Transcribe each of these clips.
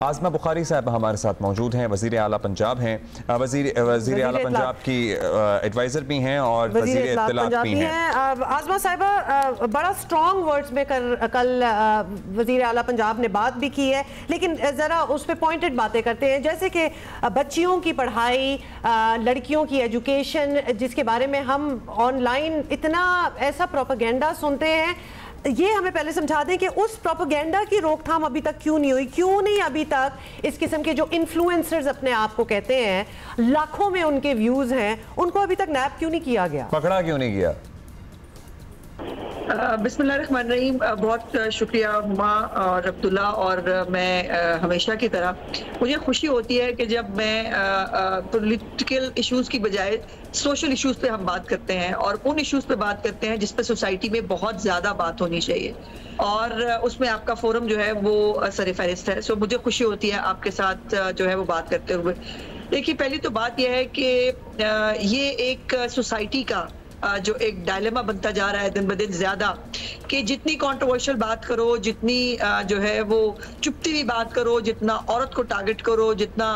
आज़मा बुखारी साहब हमारे साथ मौजूद हैं, वज़ीर आला पंजाब हैं, वज़ीर आला पंजाब की एडवाइज़र भी हैं और वज़ीर इत्तलात भी हैं। आज़मा साहिबा, बड़ा स्ट्रॉन्ग वर्ड्स में कल वज़ीर आला पंजाब ने बात भी की है, लेकिन ज़रा उस पर पॉइंटेड बातें करते हैं, जैसे कि बच्चियों की पढ़ाई, लड़कियों की एजुकेशन, जिसके बारे में हम ऑनलाइन इतना ऐसा प्रोपेगेंडा सुनते हैं। ये हमें पहले समझा दें कि उस प्रोपेगेंडा की रोकथाम अभी तक क्यों नहीं हुई, क्यों नहीं अभी तक इस किस्म के जो इन्फ्लुएंसर्स अपने आप को कहते हैं, लाखों में उनके व्यूज हैं, उनको अभी तक नैप क्यों नहीं किया गया, पकड़ा क्यों नहीं गया? बिस्मिल्लाहिर्रहमानिर्रहीम। बहुत शुक्रिया हुमा और अब्दुल्ला। और मैं हमेशा की तरह मुझे खुशी होती है कि जब मैं पॉलिटिकल इश्यूज़ की बजाय सोशल इश्यूज़ पे हम बात करते हैं और उन इश्यूज़ पे बात करते हैं जिस पे सोसाइटी में बहुत ज़्यादा बात होनी चाहिए, और उसमें आपका फोरम जो है वो सरफहरिस्त है। सो मुझे खुशी होती है आपके साथ जो है वो बात करते हुए। देखिए, पहली तो बात यह है कि ये एक सोसाइटी का जो एक डायलेमा बनता जा रहा है दिन ब दिन ज्यादा, कि जितनी कंट्रोवर्शियल बात करो, जितनी जो है वो चुपती हुई बात करो, जितना औरत को टारगेट करो, जितना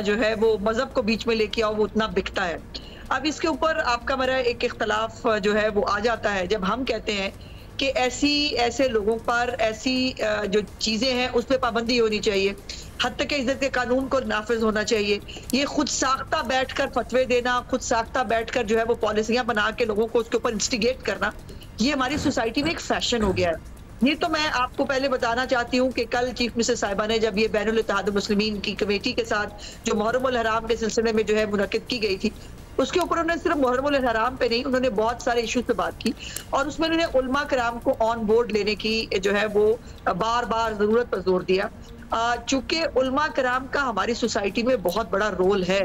जो है वो मजहब को बीच में लेके आओ, वो उतना बिकता है। अब इसके ऊपर आपका मेरा एक इख्तलाफ जो है वो आ जाता है जब हम कहते हैं कि ऐसे लोगों पर ऐसी जो चीजें हैं उस पर पाबंदी होनी चाहिए, हद तक इज्जत के कानून को नाफिज होना चाहिए। ये खुद साख्ता बैठकर फतवे देना, खुद साख्ता बैठकर जो है वो पॉलिसियां बना के लोगों को उसके ऊपर इंस्टिगेट करना, ये हमारी सोसाइटी में एक फैशन हो गया है। ये तो मैं आपको पहले बताना चाहती हूँ कि कल चीफ मिनिस्टर साहिबा ने जब ये बैनुल इत्तेहाद मुस्लिमीन की कमेटी के साथ जो मुहर्रम उल हराम के सिलसिले में जो है मुनक्किद की गई थी, उसके ऊपर उन्होंने सिर्फ मुहर्रम उल हराम पे नहीं, उन्होंने बहुत सारे इश्यूज पे बात की और उसमें उन्होंने उलमा कराम को ऑन बोर्ड लेने की जो है वो बार बार जरूरत पर जोर दिया। चूंकि उलमा कराम का हमारी सोसाइटी में बहुत बड़ा रोल है,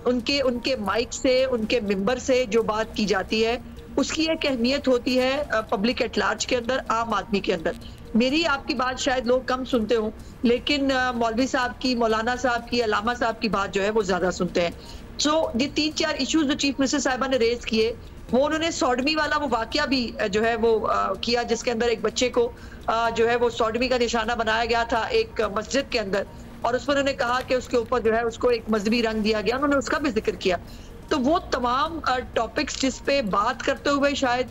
उनके माइक से, उनके मिंबर से जो बात की जाती है उसकी एक अहमियत होती है पब्लिक एट लार्ज के अंदर, आम आदमी के अंदर। मेरी आपकी बात शायद लोग कम सुनते हो, लेकिन मौलवी साहब की, मौलाना साहब की, अलामा साहब की बात जो है वो ज्यादा सुनते हैं। सो ये 3-4 इश्यूज जो चीफ मिनिस्टर साहिबा ने रेज किए, वो उन्होंने सॉडमी वाला वो वाकया भी जो है वो किया, जिसके अंदर एक बच्चे को जो है वो सॉडमी का निशाना बनाया गया था एक मस्जिद के अंदर, और उसमें उन्होंने कहा कि उसके ऊपर जो है उसको एक मजहबी रंग दिया गया, उन्होंने उसका भी जिक्र किया। तो वो तमाम टॉपिक्स जिस पे बात करते हुए शायद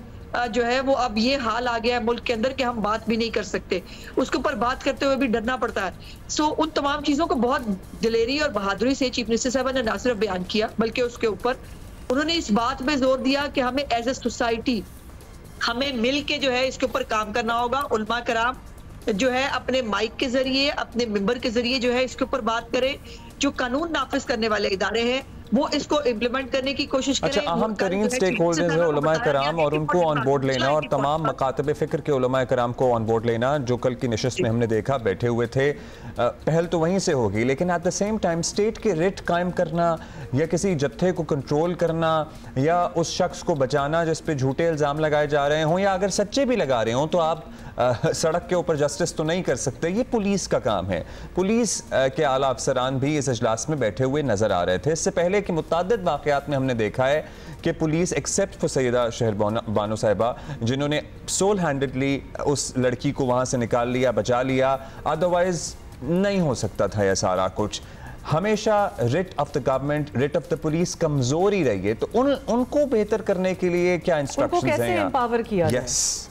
जो है वो अब ये हाल आ गया है मुल्क के अंदर कि हम बात भी नहीं कर सकते, उसके ऊपर बात करते हुए भी डरना पड़ता है। सो उन तमाम चीजों को बहुत दिलेरी और बहादुरी से चीफ मिनिस्टर साहब ने ना सिर्फ बयान किया, बल्कि उसके ऊपर उन्होंने इस बात पे जोर दिया कि हमें एज ए सोसाइटी हमें मिल के जो है इसके ऊपर काम करना होगा। उलमा कराम जो है अपने माइक के जरिए, अपने मेंबर के जरिए जो है इसके ऊपर बात करें, जो कानून नाफिज करने वाले इदारे हैं वो इसको इम्प्लीमेंट करने की कोशिश करें। अच्छा, अहम तरीन स्टेक होल्डर्स है उलमा कराम, और उनको ऑन बोर्ड लेना और तमाम मकातब फ़िक्र के उलमा कराम को ऑन बोर्ड लेना, जो कल की नशिस्त में हमने देखा बैठे हुए थे, पहल तो वहीं से होगी, लेकिन at the same time state के रिट कायम करना या किसी जत्थे को कंट्रोल करना या उस शख्स को बचाना जिस पे झूठे इल्ज़ाम लगाए जा रहे हों, या अगर सच्चे भी लगा रहे हों, तो आप सड़क के ऊपर जस्टिस तो नहीं कर सकते। ये पुलिस का काम है। पुलिस के आला अफसरान भी इस इजलास में बैठे हुए नजर आ रहे थे। इससे पहले कि मुतअद्दिद वाक़यात में हमने देखा है कि पुलिस एक्सेप्ट फॉर सैयदा शहर बानो साहिबा, जिन्होंने सोल हैंडेडली उस लड़की को वहाँ से निकाल लिया, बचा लिया, अदरवाइज नहीं हो सकता था यह सारा कुछ। हमेशा writ of the government, writ of the police कमजोर ही रही है, तो उनको बेहतर करने के लिए क्या इंस्ट्रक्शंस हैं? एम्पावर किया? यस,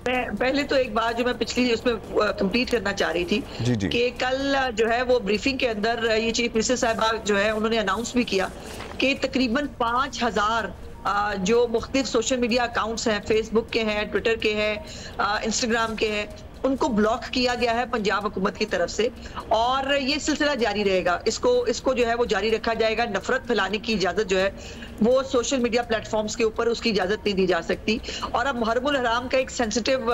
पहले तो एक बात जो मैं पिछली उसमें कंप्लीट करना चाह रही थी कि कल जो है वो ब्रीफिंग के अंदर ये चीफ मिनिस्टर साहबा जो है उन्होंने अनाउंस भी किया कि तकरीबन 5000 जो मुख्तलिफ सोशल मीडिया अकाउंट्स हैं, फेसबुक के हैं, ट्विटर के हैं, इंस्टाग्राम के हैं, उनको ब्लॉक किया गया है पंजाब हुकूमत की तरफ से, और ये सिलसिला जारी रहेगा। इसको जो है वो जारी रखा जाएगा। नफरत फैलाने की इजाजत जो है वो सोशल मीडिया प्लेटफॉर्म्स के ऊपर उसकी इजाजत नहीं दी जा सकती। और अब मुहर्रम उल हराम का एक सेंसिटिव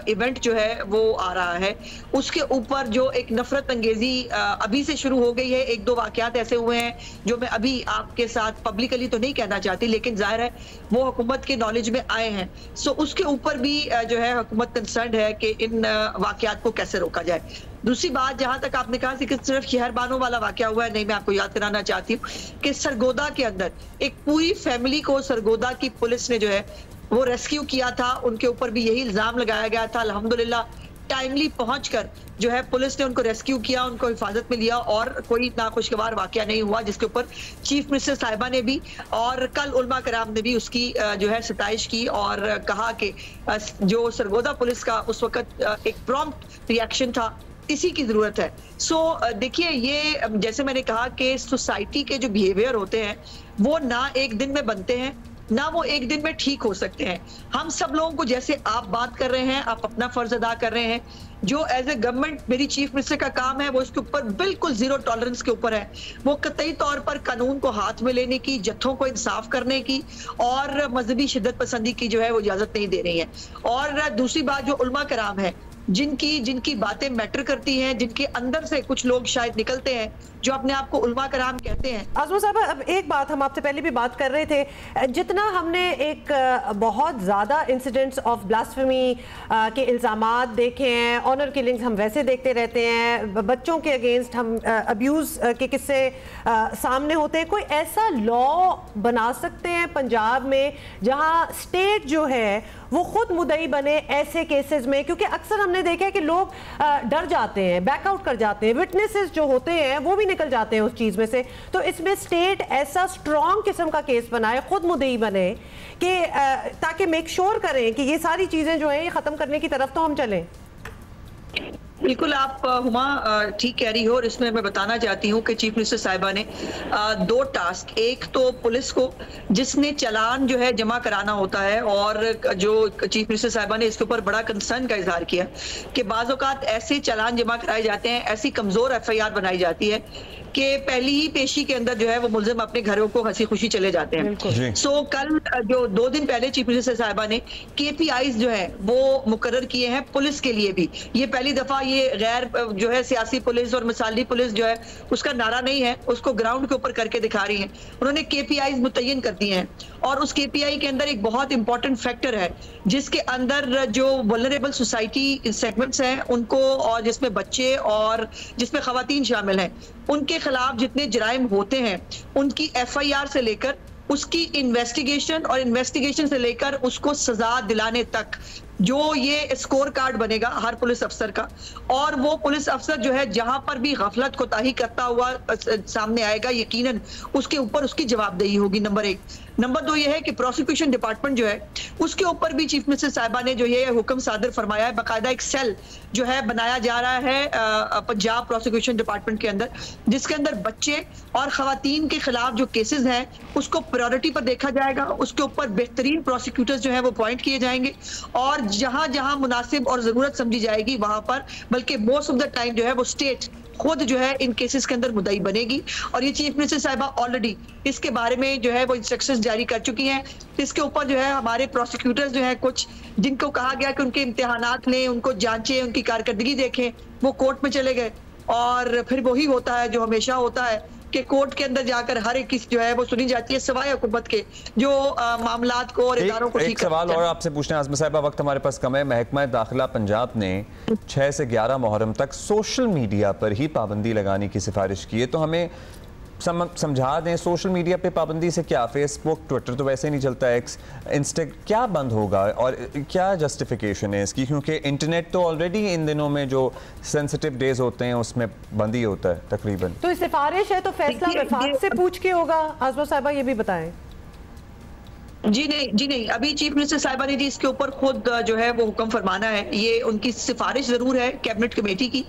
इवेंट जो है वो आ रहा है, उसके ऊपर जो एक नफरत अंगेजी अभी से शुरू हो गई है। 1-2 वाकयात ऐसे हुए हैं जो मैं अभी आपके साथ पब्लिकली तो नहीं कहना चाहती, लेकिन जाहिर है वो हुकूमत के नॉलेज में आए हैं। सो उसके ऊपर भी जो है हुकूमत कंसर्न है कि इन वाकयात को कैसे रोका जाए। दूसरी बात, जहां तक आपने कहा कि सिर्फ शहर बानो वाला वाकया हुआ है, नहीं, मैं आपको याद कराना चाहती हूँ कि सरगोदा के अंदर एक पूरी फैमिली को सरगोदा की पुलिस ने जो है वो रेस्क्यू किया था, उनके ऊपर भी यही इल्जाम लगाया गया था। अल्हम्दुलिल्लाह टाइमली पहुंचकर जो है पुलिस ने उनको रेस्क्यू किया, उनको हिफाजत में लिया और कोई नाखुशगवार वाकया नहीं हुआ, जिसके ऊपर चीफ मिनिस्टर साहिबा ने भी और कल उलमा कराम ने भी उसकी जो है सताइश की और कहा कि जो सरगोदा पुलिस का उस वक्त एक प्रॉम्प्ट रिएक्शन था, इसी की जरूरत है। देखिए, ये जैसे मैंने कहा कि सोसाइटी के जो बिहेवियर होते हैं वो ना एक दिन में बनते हैं, ना वो एक दिन में ठीक हो सकते हैं। हम सब लोगों को, जैसे आप बात कर रहे हैं, आप अपना फर्ज अदा कर रहे हैं, जो एज ए गवर्नमेंट मेरी चीफ मिनिस्टर का काम है वो इसके ऊपर बिल्कुल जीरो टॉलरेंस के ऊपर है। वो कतई तौर पर कानून को हाथ में लेने की, जत्थों को इंसाफ करने की और मजहबी शिद्दत पसंदी की जो है वो इजाजत नहीं दे रही है। और दूसरी बात, जो उलमा कराम है, जिनकी बातें मैटर करती हैं, जिनके अंदर से कुछ लोग शायद निकलते हैं जो अपने आप को उलमा कराम कहते हैं। आजमा साहब, अब एक बात हम आपसे पहले भी बात कर रहे थे, जितना हमने एक बहुत ज़्यादा इंसिडेंट्स ऑफ ब्लास्फेमी के इल्ज़ामात देखे हैं, ऑनर किलिंग्स हम वैसे देखते रहते हैं, बच्चों के अगेंस्ट हम अब्यूज़ के किस्से सामने होते हैं, कोई ऐसा लॉ बना सकते हैं पंजाब में जहां स्टेट जो है वो खुद मुद्दई बने ऐसे केसेस में? क्योंकि अक्सर हमने देखा है कि लोग डर जाते हैं, बैकआउट कर जाते हैं, विटनेसेस जो होते हैं वो भी निकल जाते हैं उस चीज में से। तो इसमें स्टेट ऐसा स्ट्रॉन्ग किस्म का केस बनाए, खुद मुद्दई बने कि ताकि मेक श्योर करें कि ये सारी चीजें जो हैं ये खत्म करने की तरफ तो हम चलें। बिल्कुल आप हुमा ठीक कह रही हो, और इसमें मैं बताना चाहती हूँ कि चीफ मिनिस्टर साहिबा ने दो टास्क, एक तो पुलिस को जिसने चालान जो है जमा कराना होता है, और जो चीफ मिनिस्टर साहिबा ने इसके ऊपर बड़ा कंसर्न का इजहार किया कि बाज़ औक़ात ऐसे चालान जमा कराए जाते हैं, ऐसी कमजोर FIR बनाई जाती है कि पहली ही पेशी के अंदर जो है वो मुल्जिम अपने घरों को हंसी खुशी चले जाते हैं। सो कल जो 2 दिन पहले चीफ मिनिस्टर साहिबा ने KPIs जो है वो मुकर्रर किए हैं पुलिस के लिए भी। ये पहली दफा ये गैर जो है सियासी पुलिस और मिसाली पुलिस जो है उसका नारा नहीं है, उसको ग्राउंड के ऊपर करके दिखा रही है। उन्होंने KPIs मुतय्यन कर दिए हैं, और उस KPI के अंदर एक बहुत इंपॉर्टेंट फैक्टर है जिसके अंदर जो वल्नरेबल सोसाइटी सेगमेंट्स हैं उनको, और जिसमें बच्चे और जिसमें खवातीन शामिल हैं, उनके खिलाफ जितने जराइम होते हैं उनकी FIR से लेकर उसकी इन्वेस्टिगेशन, और इन्वेस्टिगेशन से लेकर उसको सजा दिलाने तक जो ये स्कोर कार्ड बनेगा हर पुलिस अफसर का। और वो पुलिस अफसर जो है जहां पर भी गफलत कोताही करता हुआ सामने आएगा, यकीनन उसके ऊपर उसकी जवाबदेही होगी, नंबर 1। नंबर 2 ये है कि प्रोसिक्यूशन डिपार्टमेंट जो है उसके ऊपर भी चीफ मिनिस्टर साहिबा ने जो ये हुक्म सादर फरमाया है, बाकायदा एक सेल जो है बनाया जा रहा है पंजाब प्रोसिक्यूशन डिपार्टमेंट के अंदर, जिसके अंदर बच्चे और खवातीन के खिलाफ जो केसेस हैं उसको प्रायोरिटी पर देखा जाएगा, उसके ऊपर बेहतरीन प्रोसिक्यूटर्स जो है वो अपॉइंट किए जाएंगे, और जहां जहां मुनासिब और जरूरत समझी जाएगी वहां पर, बल्कि मोस्ट ऑफ द टाइम जो है वो स्टेट खुद जो है इन केसेस के अंदर मुद्दई बनेगी। और ये चीफ मिनिस्टर साहिबा ऑलरेडी इसके बारे में जो है वो इंस्ट्रक्शंस जारी कर चुकी हैं। इसके ऊपर जो है हमारे प्रोसिक्यूटर्स जो है कुछ जिनको कहा गया कि उनके इम्तिहानात लें, उनको जांचें, उनकी कारकर्दगी देखें, वो कोर्ट में चले गए, और फिर वही होता है जो हमेशा होता है कि कोर्ट के अंदर जाकर हर एक किस जो है वो सुनी जाती है, सिवाय हुकूमत के जो मामलात को और इदारों को ठीक। एक सवाल और आपसे पूछना है आज़मा साहिबा, वक्त हमारे पास कम है। महकमा दाखिला पंजाब ने 6 से 11 मुहर्रम तक सोशल मीडिया पर ही पाबंदी लगाने की सिफारिश की है, तो हमें समझा दें सोशल मीडिया पे पाबंदी से क्या? फेसबुक, ट्विटर तो वैसे नहीं चलता, एक्स, इंस्टा क्या बंद होगा और क्या जस्टिफिकेशन है इसकी? क्योंकि इंटरनेट तो ऑलरेडी इन दिनों में जो सेंसिटिव डेज होते हैं उसमें बंद ही होता है तकरीबन। तो सिफारिश है तो फैसला वफाक से पूछ के होगा, आज़मा साहिबा ये भी बताएं। जी नहीं, अभी चीफ मिनिस्टर साहिबा ने जी इसके ऊपर खुद जो है वो हुक्म फरमाना है। ये उनकी सिफारिश जरूर है कैबिनेट कमेटी की,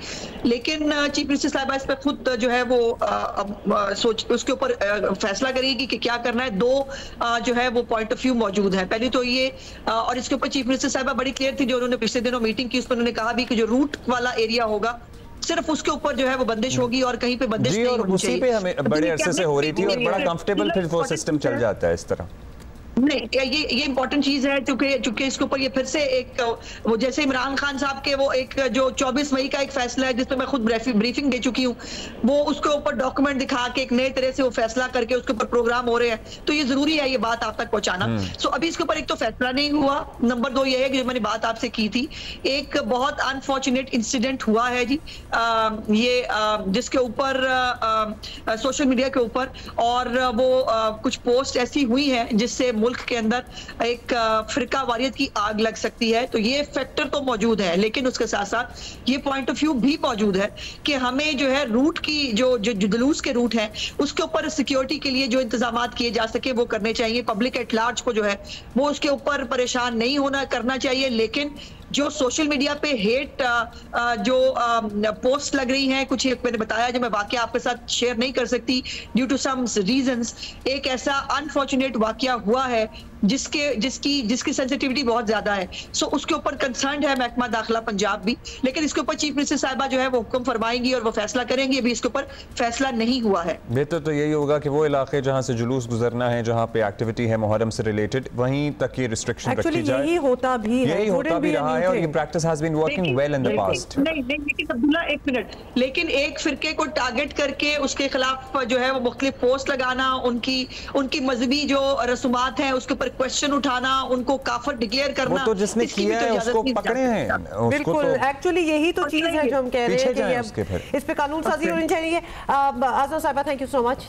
लेकिन चीफ मिनिस्टर साहिबा इस पर खुद जो है वो सोच उसके ऊपर फैसला करेगी कि क्या करना है। 2 जो है वो पॉइंट ऑफ व्यू मौजूद है। पहली तो ये, और इसके ऊपर चीफ मिनिस्टर साहिबा बड़ी क्लियर थी, जो उन्होंने पिछले दिनों मीटिंग की, उसमें उन्होंने कहा भी कि जो रूट वाला एरिया होगा सिर्फ उसके ऊपर जो है वो बंदिश होगी और कहीं पे बंदिश नहीं होनी चाहिए। उसी पे हमें बड़े अरसे से हो रही थी और बड़ा कंफर्टेबल फिर वो सिस्टम चल जाता है इस तरह। नहीं, ये इंपॉर्टेंट चीज है क्योंकि इसके ऊपर ये फिर से एक वो जैसे इमरान खान साहब के वो एक जो 24 मई का एक फैसला है जिसमें मैं खुद ब्रीफिंग दे चुकी हूँ, वो उसके ऊपर डॉक्यूमेंट दिखा के एक नए तरह से वो फैसला करके उसके ऊपर प्रोग्राम हो रहे हैं, तो ये जरूरी है ये बात आप तक पहुंचाना। सो अभी इसके ऊपर एक तो फैसला नहीं हुआ। नंबर 2 ये है कि जो मैंने बात आपसे की थी, एक बहुत अनफॉर्चुनेट इंसिडेंट हुआ है जी, ये जिसके ऊपर सोशल मीडिया के ऊपर, और वो कुछ पोस्ट ऐसी हुई है जिससे मुल्क के अंदर एक फिरका वारियत की आग लग सकती है। तो ये फैक्टर तो मौजूद है, लेकिन उसके साथ साथ ये पॉइंट ऑफ व्यू भी मौजूद है कि हमें जो है रूट की जो जुलूस के रूट हैं उसके ऊपर सिक्योरिटी के लिए जो इंतजाम किए जा सके वो करने चाहिए। पब्लिक एट लार्ज को जो है वो उसके ऊपर परेशान नहीं होना करना चाहिए। लेकिन जो सोशल मीडिया पे हेट जो पोस्ट लग रही हैं, कुछ मैंने बताया जो मैं वाकया आपके साथ शेयर नहीं कर सकती ड्यू टू सम रीजंस। एक ऐसा अनफॉर्चुनेट वाकया हुआ है जिसकी सेंसिटिविटी बहुत ज्यादा है। सो उसके ऊपर कंसर्न है महकमा दाखिला पंजाब भी, लेकिन इसके ऊपर चीफ मिनिस्टर साहिबा जो है वो हुक्म फरमाएंगी और वो फैसला करेंगी। अभी इसके ऊपर फैसला नहीं हुआ है। बेहतर तो यही होगा कि वो इलाके जहां से जुलूस गुजरना है, जहां पे एक्टिविटी है मुहर्रम से रिलेटेड, वहीं तक ये रिस्ट्रिक्शन रखी जाए। यही होता भी रहा है और ये practice has been working well in the past. नहीं लेकिन अब्दुल्ला एक मिनट, लेकिन एक फिरके को टारगेट करके उसके खिलाफ जो है वो मुख्तलिफ पोस्ट लगाना, उनकी मजहबी जो रसूमात हैं उसके ऊपर क्वेश्चन उठाना, उनको काफर डिक्लेयर करना, वो तो जिसने किया है उसको पकड़े हैं। बिल्कुल, एक्चुअली यही तो चीज है जो हम कह रहे हैं कि इस पे कानून साजी होनी चाहिए। आज़मा साहिबा, थैंक यू सो मच।